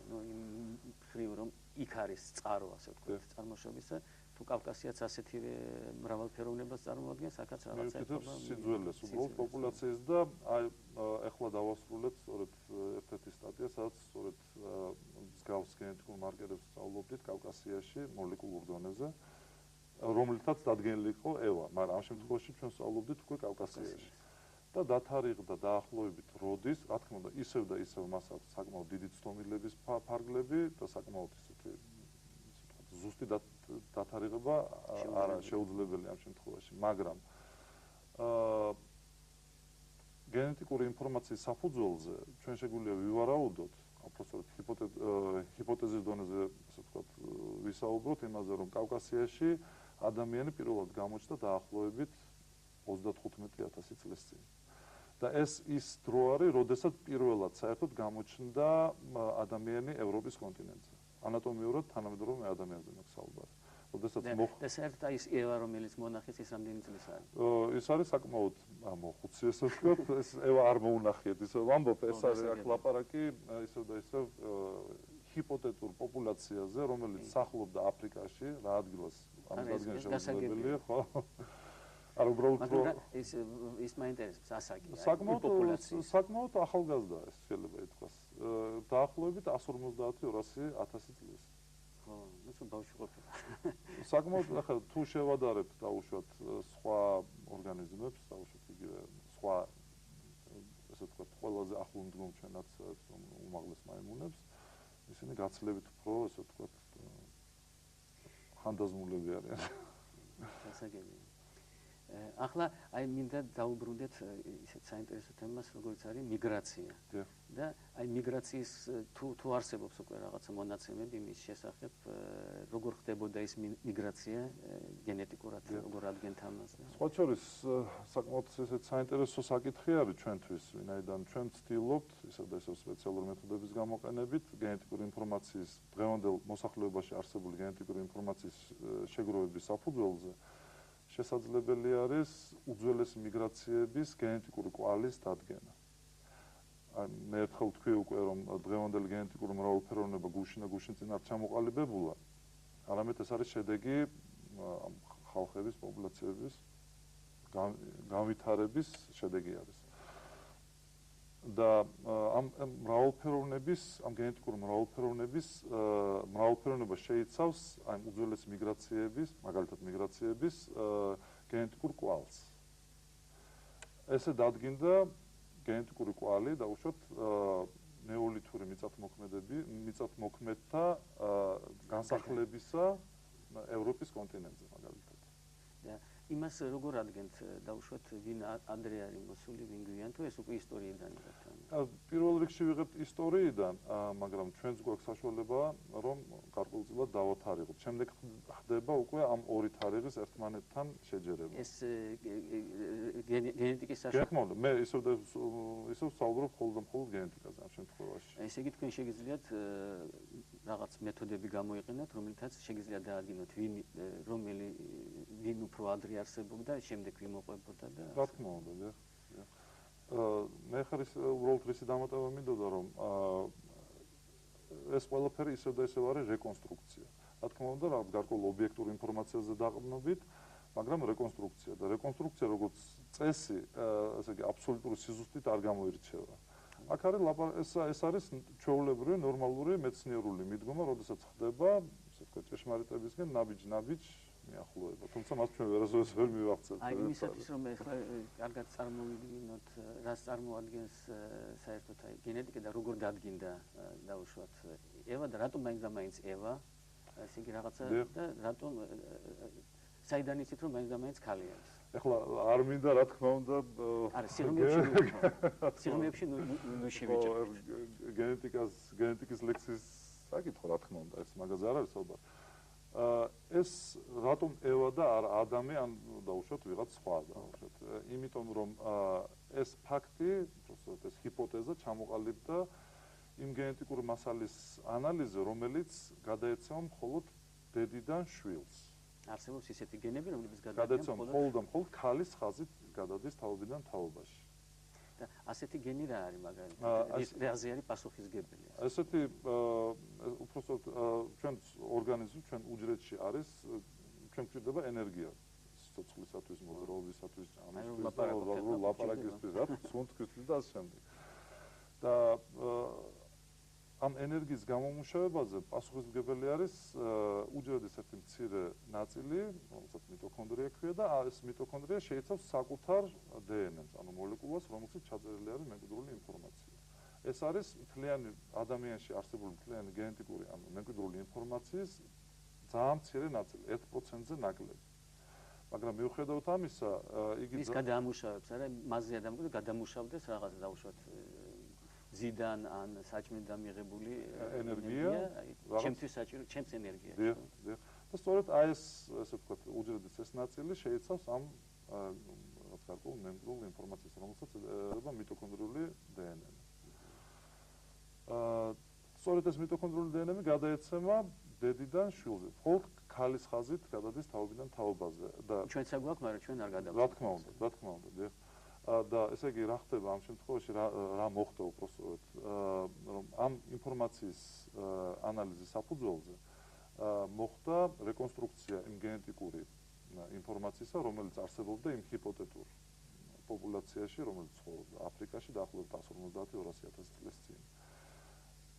Speaker 1: ну იმ ხრივ რომ იქ არის წყარო, ასე ვთქვათ, წარმოშობისა, თუ კავკასიაც ასეთივე მრავალფეროვნებას წარმოადგენს, აქაც რაღაცა
Speaker 2: ეხება სიძველეს უბრალოდ პოპულაციის და აი ეხლა დავასრულებთ სწორედ ერთ-ერთი სტატია, სადაც სწორედ მსგავს გენეტიკურ მარკერებს სწავლობდით კავკასიაში მოლეკულურ დონეზე, რომლითაც დადგენილი იყო ევა, მაგრამ ამ შემთხვევაში ჩვენ სწავლობდით უკვე კავკასიაში. და დათარიღდა დაახლოებით როდის, რა თქმა უნდა, ისევ და ისევ მას აქვს საკმაოდ დიდი ცდომილების ფარგლები და საკმაოდ ისეთი ზუსტი დათარიღება არა შეუძლებელი ამ შემთხვევაში, მაგრამ გენეტიკური ინფორმაციის საფუძველზე ჩვენ შეგვიძლია ვივარაუდოთ, უბრალოდ ჰიპოთეზის დონეზე, ასე ვთქვათ, ვისაუბროთ იმაზე, რომ კავკასიაში ადამიანი პირველად გამოჩნდა დაახლოებით 35,000 წლის წინ. და ეს ის დრო არის, როდესაც პირველად საერთოდ გამოჩნდა ადამიანი ევროპის კონტინენტზე. ანატომიურად თანამედროვე ადამიანზე მაქვს საუბარი. როდესაც
Speaker 1: და საერთოდ აი ეს ევა, რომელიც მონახეს, ის რამდენი წლის არის?
Speaker 2: ის არის საკმაოდ მოხუცი, ესე ვთქვათ, ეს ევა არ მოუნახიეთ, ისე ვამბობ, ეს არის აქ ლაპარაკი ისევ და ისევ ჰიპოთეტურ პოპულაციაზე, რომელიც სახლობდა აფრიკაში, რა ადგილას ამ ადგილას შეუძლებელია, ხო? არ უბრალოდ
Speaker 1: ის მაინტერესებს ასაკი,
Speaker 2: საკმაოდ ახალგაზრდა ეს შეიძლება ითქვას. დაახლოებით 150-200 წლის.
Speaker 1: ხო, ეს ბავშვი ყოფილა.
Speaker 2: საკმაოდ ახლა თუ შევადარებთ დაუშვათ სხვა ორგანიზმებს, დაუშვათ იგივე სხვა ესე ვთქვათ, ყველაზე ახლომდგომ ჩვენაც უმაღლეს მაიმუნებს, ისინი გაცილებით უფრო ესე ვთქვათ ხანდაზმულები არიან.
Speaker 1: გასაგებია. ახლა აი მინდა დაუბრუნდეთ ისეთ საინტერესო თემას, როგორც არის მიგრაცია. და აი მიგრაციის თუ არსებობს უკვე რაღაცა მონაცემები იმის შესახებ, როგორ ხდებოდა ეს მიგრაცია გენეტიკურად, როგორ ადგენთ ამას?
Speaker 2: სხვა შორის საკმაოდ ესეთ საინტერესო საკითხი არის ჩვენთვის, ვინაიდან ჩვენ ვცდილობთ ისევ და ისევ სპეციალური მეთოდების გამოყენებით გენეტიკური ინფორმაციის დღევანდელ მოსახლეობაში არსებული გენეტიკური ინფორმაციის შეგროვების საფუძველზე შესაძლებელი არის უძველესი მიგრაციების გენეტიკური კვალის დადგენა. მე ერთხელ ვთქვი უკვე, რომ დღევანდელი გენეტიკური მრავალფეროვნება გუშინ და გუშინ წინ არ ჩამოყალიბებულა, არამედ ეს არის შედეგი ხალხების, პოპულაციების განვითარების შედეგი არის. და ამ მრავალფეროვნების, ამ გენეტიკური მრავალფეროვნება შეიცავს ამ უძველესი მიგრაციების, მაგალითად მიგრაციების გენეტიკურ კვალს. ესე დადგინდა გენეტიკური კვალი, დაუშვათ ნეოლითური მიწათმოქმედთა განსახლებისა ევროპის კონტინენტზე, მაგალითად.
Speaker 1: იმას როგორ ადგენთ, დაუშვათ, ვინ ადრე არის მოსული, ვინ გვიან, თუ ეს უკვე ისტორიიდან იღებთ?
Speaker 2: პირველ რიგში ვიღებთ ისტორიიდან, მაგრამ ჩვენც გვაქვს საშუალება, რომ გარკვეულწილად დავათარიღოთ. შემდეგ ხდება უკვე ამ ორი თარიღის ერთმანეთთან შეჯერება.
Speaker 1: ეს გენეტიკის საშუალება.
Speaker 2: მე ისევ ვსაუბრობ მხოლოდ გენეტიკაზე ამ შემთხვევაში.
Speaker 1: ესე იგი თქვენ შეგიძლიათ რაღაც მეთოდები გამოიყენოთ, რომლითაც შეგიძლიათ დაადგინოთ, ვინ უფრო ადრე არსებობდა, შემდეგ ვინ მოყვებოდა და
Speaker 2: რა თქმა უნდა, მე ხარ ის უბრალოდ რისი დამატება მინდოდა რომ ეს ყველაფერი ისევ და ისევ არის რეკონსტრუქცია. რა თქმა უნდა, რაღაც გარკვეულ ობიექტურ ინფორმაციაზე დაყრდნობით, მაგრამ რეკონსტრუქცია და რეკონსტრუქცია როგორც წესი, ასე იგი აბსოლუტური სიზუსტით არ გამოირჩევა. აქ არის ეს არის ჩვეულებრივი ნორმალური მეცნიერული მიდგომა, როდესაც ხდება, ასე ვთქვათ, ჭეშმარიტებისგან ნაბიჯ მიახლოება. თუმცა მას ჩვენ ვერასოდეს ვერ მივახცევთ.
Speaker 1: აი იმისათვის რომ ეხლა კარგად წარმოვიდგინოთ, რას წარმოადგენს საერთოდ აი გენეტიკა და როგორ დადგინდა დაუშვათ ევა და რატომ მაინც და მაინც ევა, ესე იგი რაღაცა და რატომ საიდან იცით რომ მაინც და მაინც ქალი არის?
Speaker 2: ეხლა არ მინდა რა თქმა უნდა
Speaker 1: არა სიღრმეებში ნუ შევიჭრეთ.
Speaker 2: გენეტიკის ლექსის საკითხო რა თქმა უნდა ეს მაგაზე არ არის საუბარი. ეს რატომ ევა და არ ადამი ან დაუშვათ ვიღაც სხვა დაუშვათ. იმიტომ რომ ეს ფაქტი, უბრალოდ ეს ჰიპოთეზა ჩამოყალიბდა იმ გენეტიკური მასალის ანალიზზე, რომელიც გადაეცემა მხოლოდ დედიდან შვილს.
Speaker 1: არსებობს ისეთი გენები, რომლებიც
Speaker 2: გადაეცემა მხოლოდ ქალის ხაზით გადადის თაობიდან თაობაში.
Speaker 1: და ასეთი გენი რა არის მაგალითად? რაზე არის პასუხისგებელი?
Speaker 2: ასეთი უпростоოდ ჩვენ ორგანიზმი, ჩვენ უჯრედში არის, ჩვენ გვჭირდება ენერგია სიცოცხლისათვის, მოძრაობისათვის, ამისთვის, ლაპარაკისთვის, რა სუნთქვისთვის და ასე შემდეგ. და ამ ენერგიის გამომუშავებაზე პასუხისმგებელი არის უჯრედის ერთი მცირე ნაწილი, რომელსაც მიტოქონდრია ქვია და ეს მიტოქონდრია შეიცავს საკუთარ დნმ-ს, ანუ მოლეკულას, რომელშიც ჩაწერილი არის მემკვიდრული ინფორმაცია. ეს არის მთლიანი ადამიანში არსებული მთლიანი გენეტიკური, ანუ მემკვიდრული ინფორმაციის ძალიან მცირე ნაწილი, 1%-ზე ნაკლები. მაგრამ მიუხედავად ამისა, იგი
Speaker 1: ის გადაამუშავებს, არა, მასზე ადამიანი გადამუშავდეს რაღაც დაუშვათ ზიდან ან საჭმელიდან მიღებული ენერგია, ჩემთვის საჭირო, ჩემს ენერგიას.
Speaker 2: დიახ. და სწორედ აი ეს, ასე ვთქვათ, უჯრედის ეს ნაწილი შეიცავს ამ რაც გარკვეულ მემკვიდრულ ინფორმაციას, რომელსაც ეწოდება მიტოქონდრიული დნმ. სწორედ ეს მიტოქონდრიული დნმ გადაეცემა დედიდან შვილზე. მხოლოდ ქალის ხაზით გადადის თაობიდან თაობაზე და
Speaker 1: ჩვენც აგვაქვს, მაგრამ ჩვენ არ გადავწყვეტთ.
Speaker 2: რა თქმა უნდა, დიახ. და ესე იგი რა ხდება ამ შემთხვევაში რა მოხდა უпростоოდ რომ ამ ინფორმაციის ანალიზის საფუძველზე მოხდა რეკონსტრუქცია იმ გენეტიკური ინფორმაციისა, რომელიც არსებობდა იმ ჰიპოთეტურ პოპულაციაში, რომელიც ცხოვრობდა აფრიკაში დაახლოებით 150-200 წლის წინ.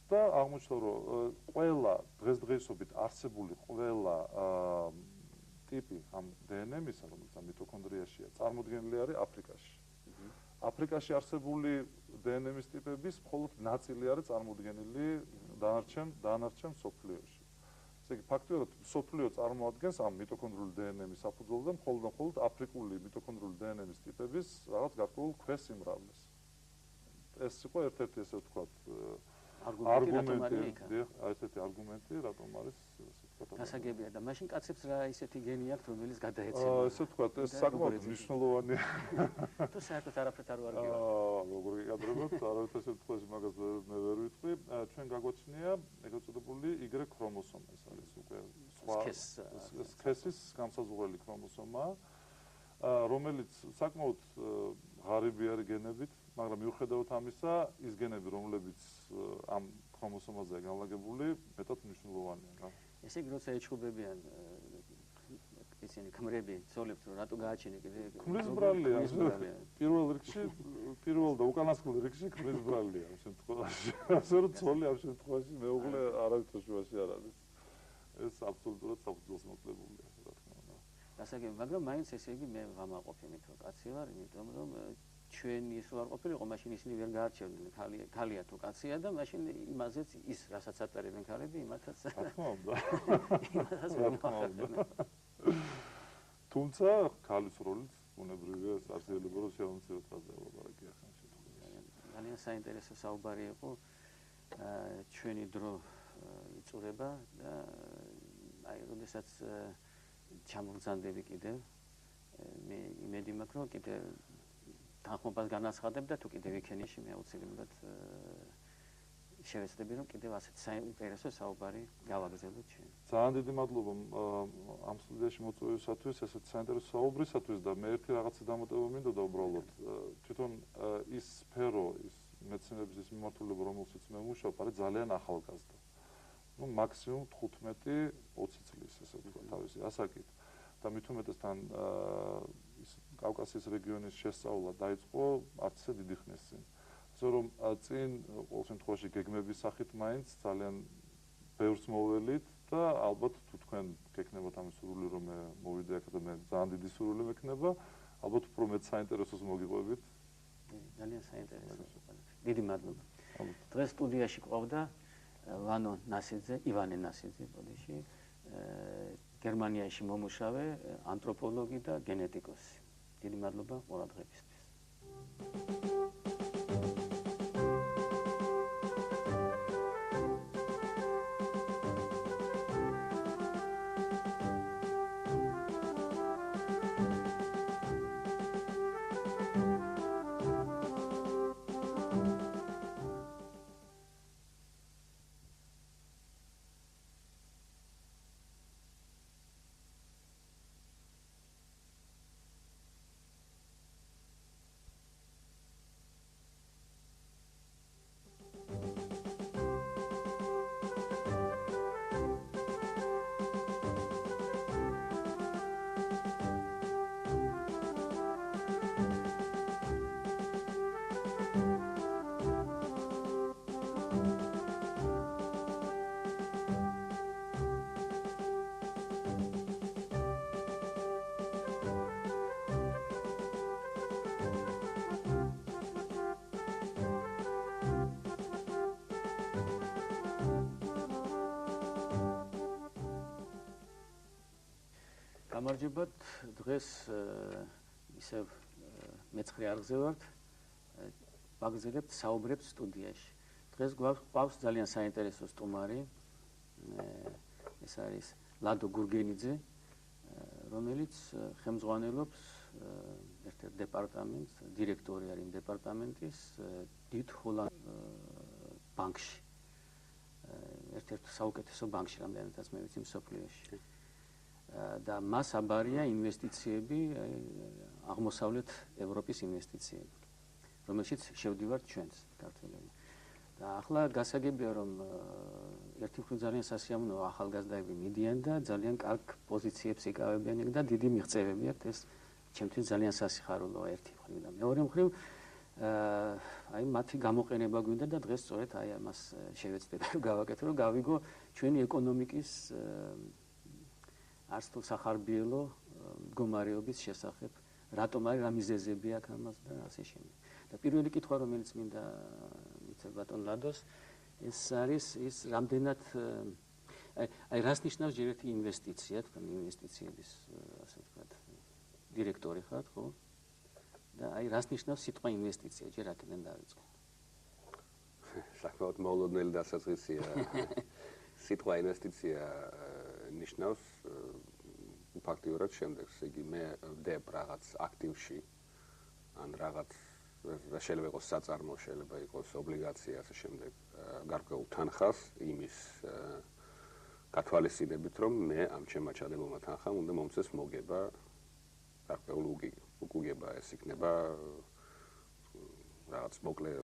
Speaker 2: და აღმოჩნდა, რომ ყველა დღესდღეობით არსებული ყველა ტიპი ამ დნმ-ისა, რომელიც ამ მიტოქონდრიაშია, წარმოდგენილი არის აფრიკაში. აფრიკაში არსებული დნმ-ის ტიპების მხოლოდ ნაწილი არის წარმოდგენილი დანარჩენ მსოფლიოში. ესე იგი, ფაქტიურად მსოფლიო წარმოადგენს ამ მიტოქონდრიული დნმ-ის საფუძველზე მხოლოდ აფრიკული მიტოქონდრიული დნმ-ის ტიპების რაღაც გარკვეულ ქვესიმრავლეს. ეს იყო ერთ-ერთი ესე ვთქვათ არგუმენტი, ესეთი არგუმენტი, რატომ არის
Speaker 1: გასაგებია და მაშინ კაცებს რა ისეთი გენი აქვთ, რომელიც გადაეცემა.
Speaker 2: ესე ვთქვათ, ეს საკმაოდ მნიშვნელოვანია.
Speaker 1: თუ საერთოდ არაფრით არ ვარგია.
Speaker 2: როგორ გიადრებოთ, არავითარ შემთხვევაში მაგას მე ვერ ვიტყვი. ჩვენ გაგვაჩნია ეგრეთ წოდებული Y ქრომოსომა, ეს არის უკვე სხვა სქესის გამსაზღვრელი ქრომოსომა, რომელიც საკმაოდ ღარიბი არის გენებით, მაგრამ მიუხედავად ამისა, ის გენები, რომლებიც ამ ქრომოსომაზეა განლაგებული, მეტად მნიშვნელოვანია.
Speaker 1: ესე იგი, როცა ეჩხუბებიან ისინი ქმრები, ცოლებს, რომ რატო გააჩენე კიდე
Speaker 2: ქმრის ბრალია. პირველ და უკანასკნელ რიგში ქმრის ბრალია ამ შემთხვევაში. ასე რომ ცოლი ამ შემთხვევაში მეუღლე არავითარ შუაში არ არის. ეს აბსოლუტურად საფუძველს მოკლებულია, რა თქმა უნდა.
Speaker 1: გასაგებია, მაგრამ მაინც ესე იგი მე ვამაყობ იმით, რომ კაცი ვარ, იმიტომ რომ ჩვენ ის რო არ ყოფილიყო, მაშინ ისინი ვერ გაარჩევდნენ ქალია თუ კაცია და მაშინ იმაზეც ის რასაც ატარებენ ქალები, იმათაც
Speaker 2: რა თქმა უნდა. თუმცა ქალის როლიც ბუნებრივია, არსებობა რო შეამციროთ რაზე ვლაპარაკი ახლა შემთხვევაში.
Speaker 1: ძალიან საინტერესო საუბარი იყო. ჩვენი დრო იწურება და აი, როდესაც ჩამოვზანდები კიდევ მე იმედი მაქვს, რომ კიდევ თანხმობას განაცხადებ და თუ კიდევ იქენიში მე აუცილებლად შევეცდები რომ კიდევ ასეთ საინტერესო საუბარი გავაგრძელოთ ჩვენ.
Speaker 2: ძალიან დიდი მადლობა ამ სტუდიაში მოწვევისათვის, ესეთ საინტერესო საუბრისათვის და მე ერთი რაღაცა დამატება მინდოდა უბრალოდ თვითონ ის სფერო, ის მეცნიერების ის მიმართულება, რომელშიც მე ვმუშაობ, არის ძალიან ახალგაზრდა. ნუ მაქსიმუმ 15-20 წლის ესე ვთქვა თავისი ასაკით. და მით უმეტეს თან ის კავკასიის რეგიონის შესწავლა დაიწყო არც ისე დიდი ხნის წინ. ასე რომ წინ ყოველ შემთხვევაში გეგმების სახით მაინც ძალიან ბევრს მოველით და ალბათ თუ თქვენ გეკნებათ ამის სურვილი რომ მე მოვიდე აქ და მე ძალიან დიდი სურვილი მექნება, ალბათ უფრო მეტ საინტერესოს მოგიყვებით.
Speaker 1: ძალიან საინტერესო. დიდი მადლობა. დღეს სტუდიაში ყავდა ივანე ნასიძე ბოდიში, გერმანიაში მომუშავე ანთროპოლოგი და გენეტიკოსი. დიდი მადლობა ყურადღებისთვის. გამარჯობათ, დღეს ისევ მეცხრე არხზე ვართ, ვაგრძელებთ საუბრებს სტუდიაში. დღეს გვყავს ძალიან საინტერესო სტუმარი, ეს არის ლადო გურგენიძე, რომელიც ხელმძღვანელობს ერთ-ერთ დეპარტამენტს, დირექტორი არის იმ დეპარტამენტის დიდ ჰოლანდ ბანკში. ერთ-ერთ საუკეთესო ბანკში, რამდენადაც მე ვიცი მსოფლიოში. და მას აბარია ინვესტიციები, აღმოსავლეთ ევროპის ინვესტიციები, რომელშიც შევდივართ ჩვენც ქართველები. და ახლა გასაგებია რომ ერთი მხრივ ძალიან სასიამოვნოა ახალგაზრდები მიდიან და ძალიან კარგ პოზიციებს იკავებიან და დიდი მიღწევები აქვთ, ეს ჩემთვის ძალიან სასიხარულოა ერთი მხრივ და მეორე მხრივ აი მათი გამოყენება გვინდა და დღეს სწორედ აი ამას შევეცდები რომ გავაკეთო, რომ გავიგო ჩვენი ეკონომიკის არც თუ სახარბიელო მდგომარეობის შესახებ, რატომ არის რა მიზეზები აქვს ამას და ასე შემდეგ. და პირველი კითხვა რომელიც მინდა მიცემ ბატონ ლადოს, ეს არის ის რამდენად აი რას ნიშნავს ჯერ ერთი ინვესტიცია, თქვენ ინვესტიციების ასე ვთქვათ დირექტორი ხართ, ხო? და აი რას ნიშნავს სიტყვა ინვესტიცია, ჯერ აქედან დავიწყოთ.
Speaker 3: საკმაოდ მოულოდნელი დასაწყისია. სიტყვა ინვესტიცია ნიშნავს ფაქტიურად შემდეგს, იგი მე ვდებ რაღაც აქტივში, ან რაღაც შეიძლება იყოს საწარმო, შეიძლება იყოს ობლიგაცია, ასე შემდეგ, გარკვეულ თანხას იმის გათვალისწინებით, რომ მე ამ ჩემმა ჩადებულმა თანხამ უნდა მომცეს მოგება გარკვეულ უგება, ეს იქნება რაღაც მოკლე